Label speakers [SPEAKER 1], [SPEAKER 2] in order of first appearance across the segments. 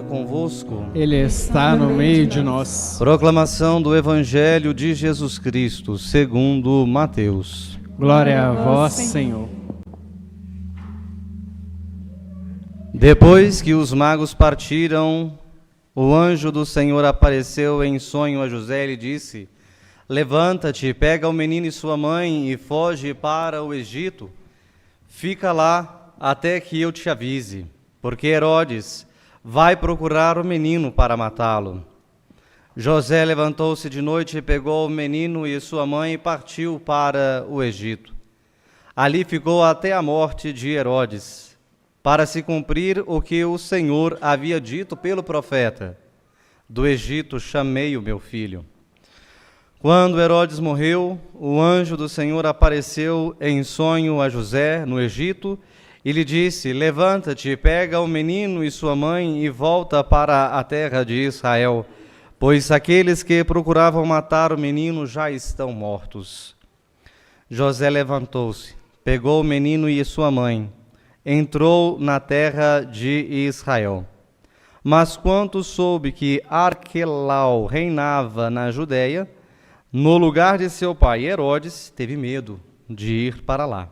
[SPEAKER 1] convosco.
[SPEAKER 2] Ele está no meio de nós.
[SPEAKER 1] Proclamação do Evangelho de Jesus Cristo, segundo Mateus.
[SPEAKER 2] Glória a vós, Senhor.
[SPEAKER 1] Depois que os magos partiram, o anjo do Senhor apareceu em sonho a José e lhe disse: Levanta-te, pega o menino e sua mãe e foge para o Egito. Fica lá até que eu te avise, porque Herodes vai procurar o menino para matá-lo. José levantou-se de noite e pegou o menino e sua mãe e partiu para o Egito. Ali ficou até a morte de Herodes, para se cumprir o que o Senhor havia dito pelo profeta: do Egito chamei o meu filho. Quando Herodes morreu, o anjo do Senhor apareceu em sonho a José no Egito e lhe disse: Levanta-te, pega o menino e sua mãe e volta para a terra de Israel, pois aqueles que procuravam matar o menino já estão mortos. José levantou-se, pegou o menino e sua mãe, entrou na terra de Israel. Mas quando soube que Arquelau reinava na Judéia, no lugar de seu pai Herodes, teve medo de ir para lá.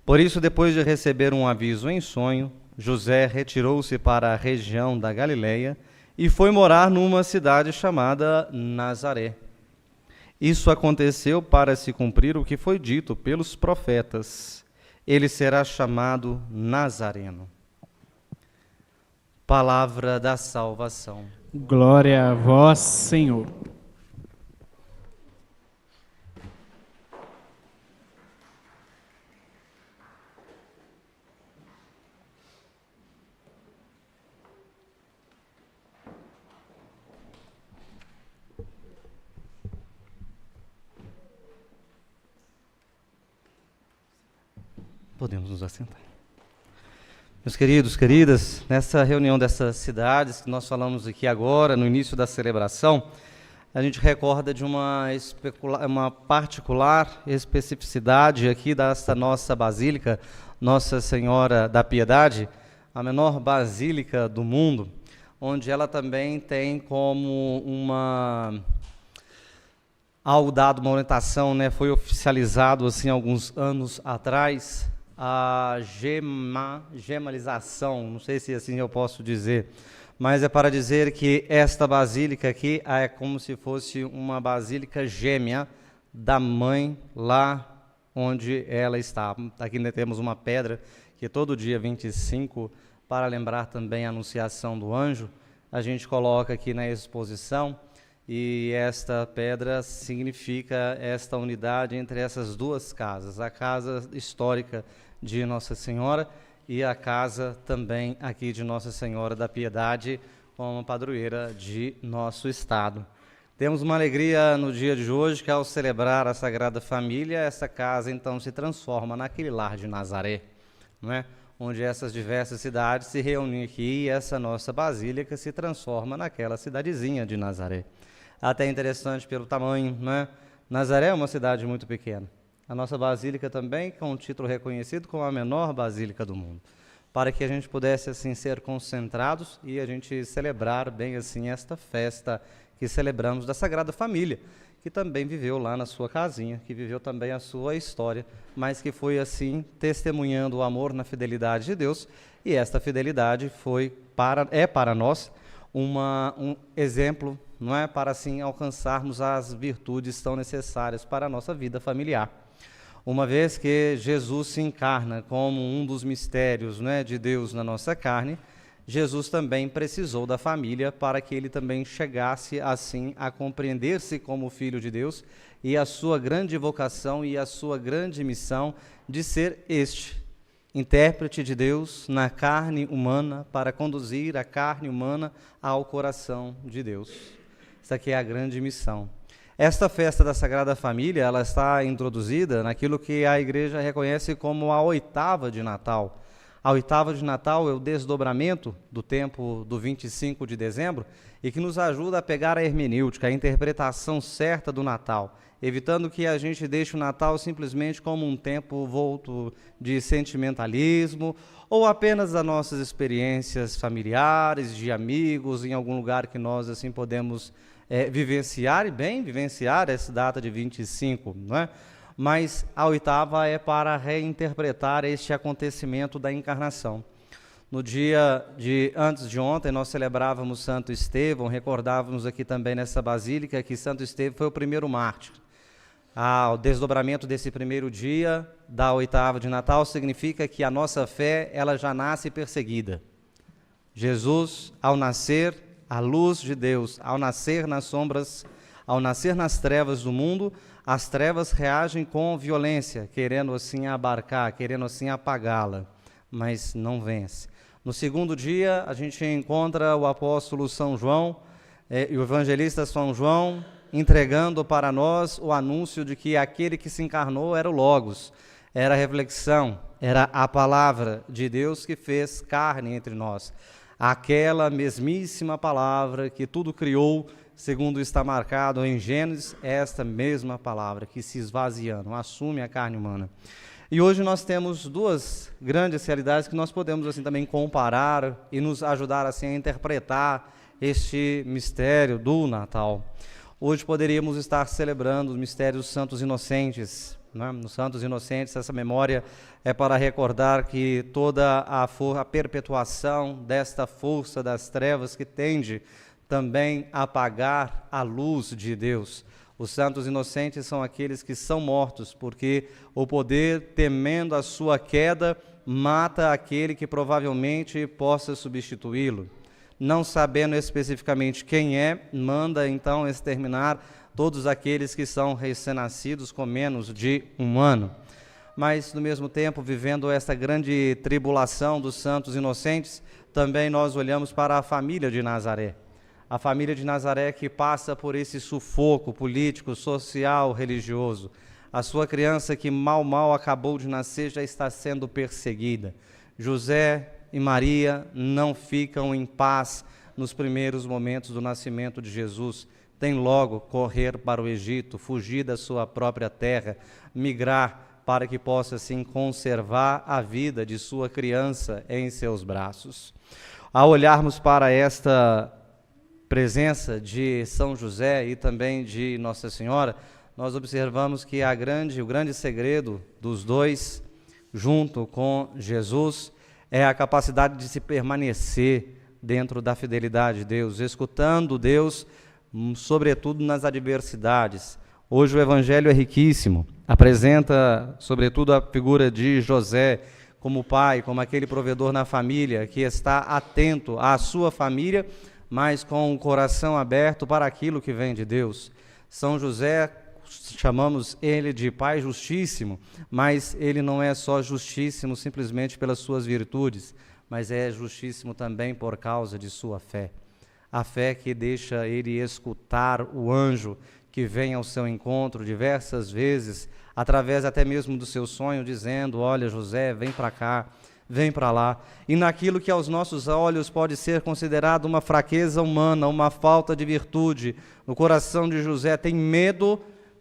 [SPEAKER 1] Por isso, depois de receber um aviso em sonho, José retirou-se para a região da Galileia e foi morar numa cidade chamada Nazaré. Isso aconteceu para se cumprir o que foi dito pelos profetas: ele será chamado Nazareno. Palavra da salvação.
[SPEAKER 2] Glória a vós, Senhor.
[SPEAKER 1] Podemos nos assentar. Meus queridos, queridas, nessa reunião dessas cidades que nós falamos aqui agora, no início da celebração, a gente recorda de uma particular especificidade aqui desta nossa basílica, Nossa Senhora da Piedade, a menor basílica do mundo, onde ela também tem como algo dado, uma orientação, né, foi oficializado assim alguns anos atrás, a gemalização, não sei se assim eu posso dizer, mas é para dizer que esta basílica aqui é como se fosse uma basílica gêmea da mãe lá onde ela está. Aqui temos uma pedra que todo dia 25, para lembrar também a anunciação do anjo, a gente coloca aqui na exposição, e esta pedra significa esta unidade entre essas duas casas, a casa histórica de Nossa Senhora e a casa também aqui de Nossa Senhora da Piedade, como padroeira de nosso estado. Temos uma alegria no dia de hoje, que ao celebrar a Sagrada Família, essa casa então se transforma naquele lar de Nazaré, não é? Onde essas diversas cidades se reúnem aqui e essa nossa basílica se transforma naquela cidadezinha de Nazaré. Até interessante pelo tamanho, né? Nazaré é uma cidade muito pequena. A nossa basílica também, com um título reconhecido como a menor basílica do mundo, para que a gente pudesse assim ser concentrados e a gente celebrar bem assim esta festa que celebramos da Sagrada Família, que também viveu lá na sua casinha, que viveu também a sua história, mas que foi assim testemunhando o amor na fidelidade de Deus, e esta fidelidade é para nós um exemplo, não é, para assim alcançarmos as virtudes tão necessárias para a nossa vida familiar. Uma vez que Jesus se encarna como um dos mistérios, né, de Deus na nossa carne, Jesus também precisou da família para que ele também chegasse assim a compreender-se como filho de Deus e a sua grande vocação e a sua grande missão de ser intérprete de Deus na carne humana para conduzir a carne humana ao coração de Deus. Essa aqui é a grande missão. Esta festa da Sagrada Família, ela está introduzida naquilo que a Igreja reconhece como a oitava de Natal, A oitava de Natal é o desdobramento do tempo do 25 de dezembro e que nos ajuda a pegar a hermenêutica, a interpretação certa do Natal, evitando que a gente deixe o Natal simplesmente como um tempo volto de sentimentalismo ou apenas das nossas experiências familiares, de amigos, em algum lugar que nós assim podemos vivenciar, e bem vivenciar essa data de 25, não é? Mas a oitava é para reinterpretar este acontecimento da encarnação. No dia antes de ontem, nós celebrávamos Santo Estevão, recordávamos aqui também nessa basílica que Santo Estevão foi o primeiro mártir. O desdobramento desse primeiro dia da oitava de Natal significa que a nossa fé ela já nasce perseguida. Jesus, ao nascer, a luz de Deus, ao nascer nas sombras, ao nascer nas trevas do mundo, as trevas reagem com violência, querendo assim abarcar, querendo assim apagá-la, mas não vence. No segundo dia, a gente encontra o apóstolo São João e o evangelista São João entregando para nós o anúncio de que aquele que se encarnou era o Logos, era a reflexão, era a palavra de Deus que fez carne entre nós. Aquela mesmíssima palavra que tudo criou, segundo está marcado em Gênesis, é esta mesma palavra que se esvaziando, assume a carne humana. E hoje nós temos duas grandes realidades que nós podemos assim também comparar e nos ajudar assim a interpretar este mistério do Natal. Hoje poderíamos estar celebrando os mistérios dos Santos Inocentes, né? Nos Santos Inocentes, essa memória é para recordar que toda a perpetuação desta força das trevas que tende também a apagar a luz de Deus. Os santos inocentes são aqueles que são mortos, porque o poder, temendo a sua queda, mata aquele que provavelmente possa substituí-lo. Não sabendo especificamente quem é, manda então exterminar todos aqueles que são recém-nascidos com menos de 1 ano. Mas, no mesmo tempo, vivendo essa grande tribulação dos santos inocentes, também nós olhamos para a família de Nazaré. A família de Nazaré que passa por esse sufoco político, social, religioso. A sua criança que mal acabou de nascer já está sendo perseguida. José e Maria não ficam em paz nos primeiros momentos do nascimento de Jesus. Tem logo correr para o Egito, fugir da sua própria terra, migrar para que possa assim conservar a vida de sua criança em seus braços. Ao olharmos para esta presença de São José e também de Nossa Senhora, nós observamos que o grande segredo dos dois, junto com Jesus, é a capacidade de se permanecer dentro da fidelidade de Deus, escutando Deus, sobretudo nas adversidades. Hoje o Evangelho é riquíssimo, apresenta, sobretudo, a figura de José como pai, como aquele provedor na família, que está atento à sua família, mas com o coração aberto para aquilo que vem de Deus. São José, chamamos ele de Pai Justíssimo, mas ele não é só justíssimo simplesmente pelas suas virtudes, mas é justíssimo também por causa de sua fé. A fé que deixa ele escutar o anjo que vem ao seu encontro diversas vezes, através até mesmo do seu sonho, dizendo: olha, José, vem para cá, vem para lá. E naquilo que aos nossos olhos pode ser considerado uma fraqueza humana, uma falta de virtude, no coração de José tem medo,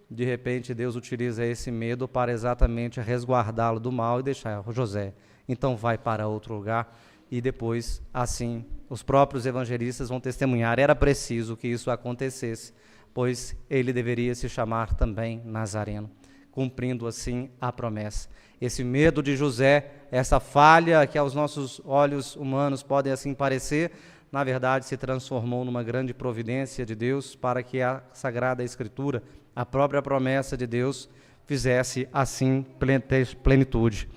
[SPEAKER 1] de repente Deus utiliza esse medo para exatamente resguardá-lo do mal e deixar José, então vai para outro lugar. E depois, assim, os próprios evangelistas vão testemunhar, era preciso que isso acontecesse, pois ele deveria se chamar também Nazareno, cumprindo assim a promessa. Esse medo de José, essa falha que aos nossos olhos humanos podem assim parecer, na verdade se transformou numa grande providência de Deus para que a Sagrada Escritura, a própria promessa de Deus, fizesse assim plenitude.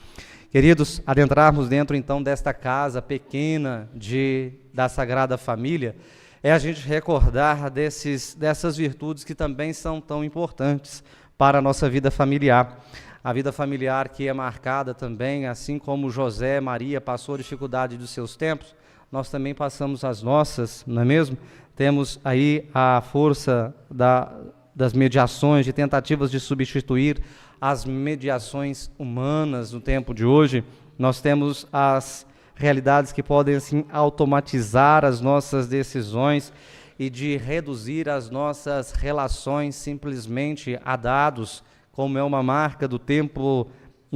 [SPEAKER 1] Queridos, adentrarmos dentro então desta casa pequena da Sagrada Família, é a gente recordar dessas virtudes que também são tão importantes para a nossa vida familiar. A vida familiar que é marcada também, assim como José, Maria passou a dificuldade dos seus tempos, nós também passamos as nossas, não é mesmo? Temos aí a força das mediações, de tentativas de substituir as mediações humanas no tempo de hoje, nós temos as realidades que podem assim automatizar as nossas decisões e de reduzir as nossas relações simplesmente a dados, como é uma marca do tempo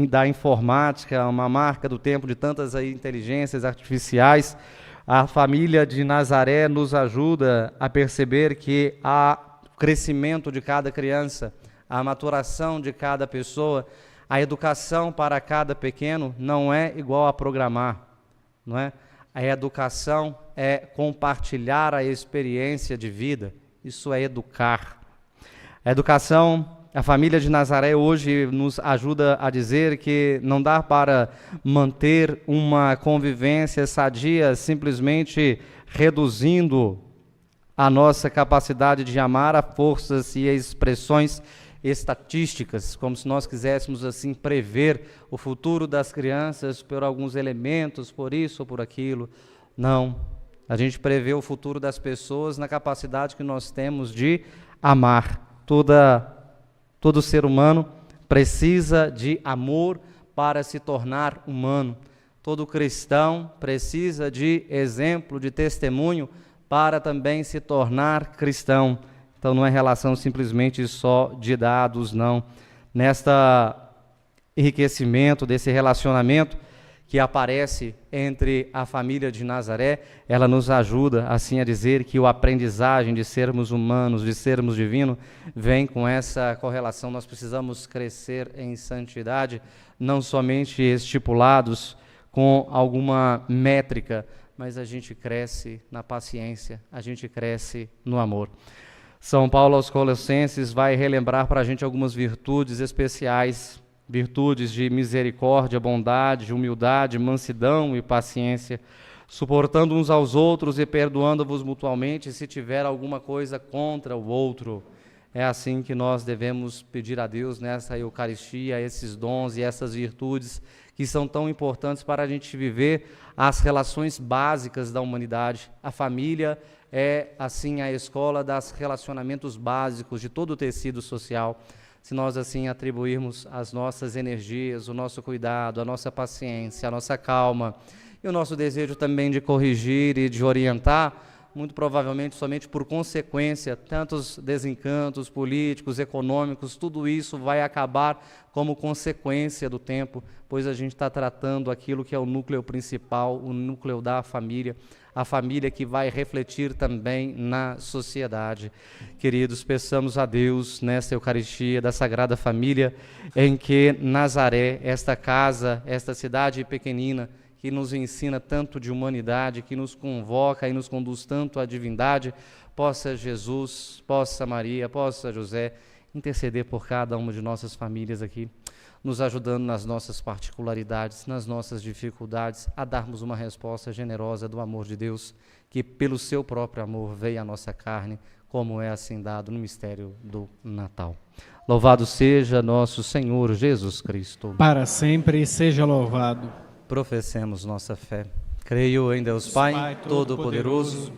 [SPEAKER 1] da informática, uma marca do tempo de tantas aí inteligências artificiais. A família de Nazaré nos ajuda a perceber que o crescimento de cada criança, a maturação de cada pessoa, a educação para cada pequeno não é igual a programar, não é? A educação é compartilhar a experiência de vida, isso é educar. A educação, a família de Nazaré hoje nos ajuda a dizer que não dá para manter uma convivência sadia simplesmente reduzindo a nossa capacidade de amar a forças e a expressões estatísticas, como se nós quiséssemos assim prever o futuro das crianças por alguns elementos, por isso ou por aquilo. Não, a gente prevê o futuro das pessoas na capacidade que nós temos de amar. Todo ser humano precisa de amor para se tornar humano. Todo cristão precisa de exemplo, de testemunho para também se tornar cristão. Então não é relação simplesmente só de dados, não. Nesta enriquecimento desse relacionamento que aparece entre a família de Nazaré, ela nos ajuda assim a dizer que a aprendizagem de sermos humanos, de sermos divinos, vem com essa correlação. Nós precisamos crescer em santidade, não somente estipulados com alguma métrica, mas a gente cresce na paciência, a gente cresce no amor. São Paulo aos Colossenses vai relembrar para a gente algumas virtudes especiais, virtudes de misericórdia, bondade, humildade, mansidão e paciência, suportando uns aos outros e perdoando-vos mutualmente se tiver alguma coisa contra o outro. É assim que nós devemos pedir a Deus nessa Eucaristia, esses dons e essas virtudes que são tão importantes para a gente viver as relações básicas da humanidade. A família é, assim, a escola dos relacionamentos básicos de todo o tecido social. Se nós, assim, atribuirmos as nossas energias, o nosso cuidado, a nossa paciência, a nossa calma e o nosso desejo também de corrigir e de orientar, muito provavelmente somente por consequência, tantos desencantos políticos, econômicos, tudo isso vai acabar como consequência do tempo, pois a gente está tratando aquilo que é o núcleo principal, o núcleo da família, a família que vai refletir também na sociedade. Queridos, peçamos a Deus nesta Eucaristia da Sagrada Família, em que Nazaré, esta casa, esta cidade pequenina, que nos ensina tanto de humanidade, que nos convoca e nos conduz tanto à divindade, possa Jesus, possa Maria, possa José interceder por cada uma de nossas famílias aqui, nos ajudando nas nossas particularidades, nas nossas dificuldades, a darmos uma resposta generosa do amor de Deus, que pelo seu próprio amor veio à nossa carne, como é assim dado no mistério do Natal. Louvado seja nosso Senhor Jesus Cristo.
[SPEAKER 2] Para sempre seja louvado.
[SPEAKER 1] Professemos nossa fé. Creio em Deus Pai, Todo-Poderoso,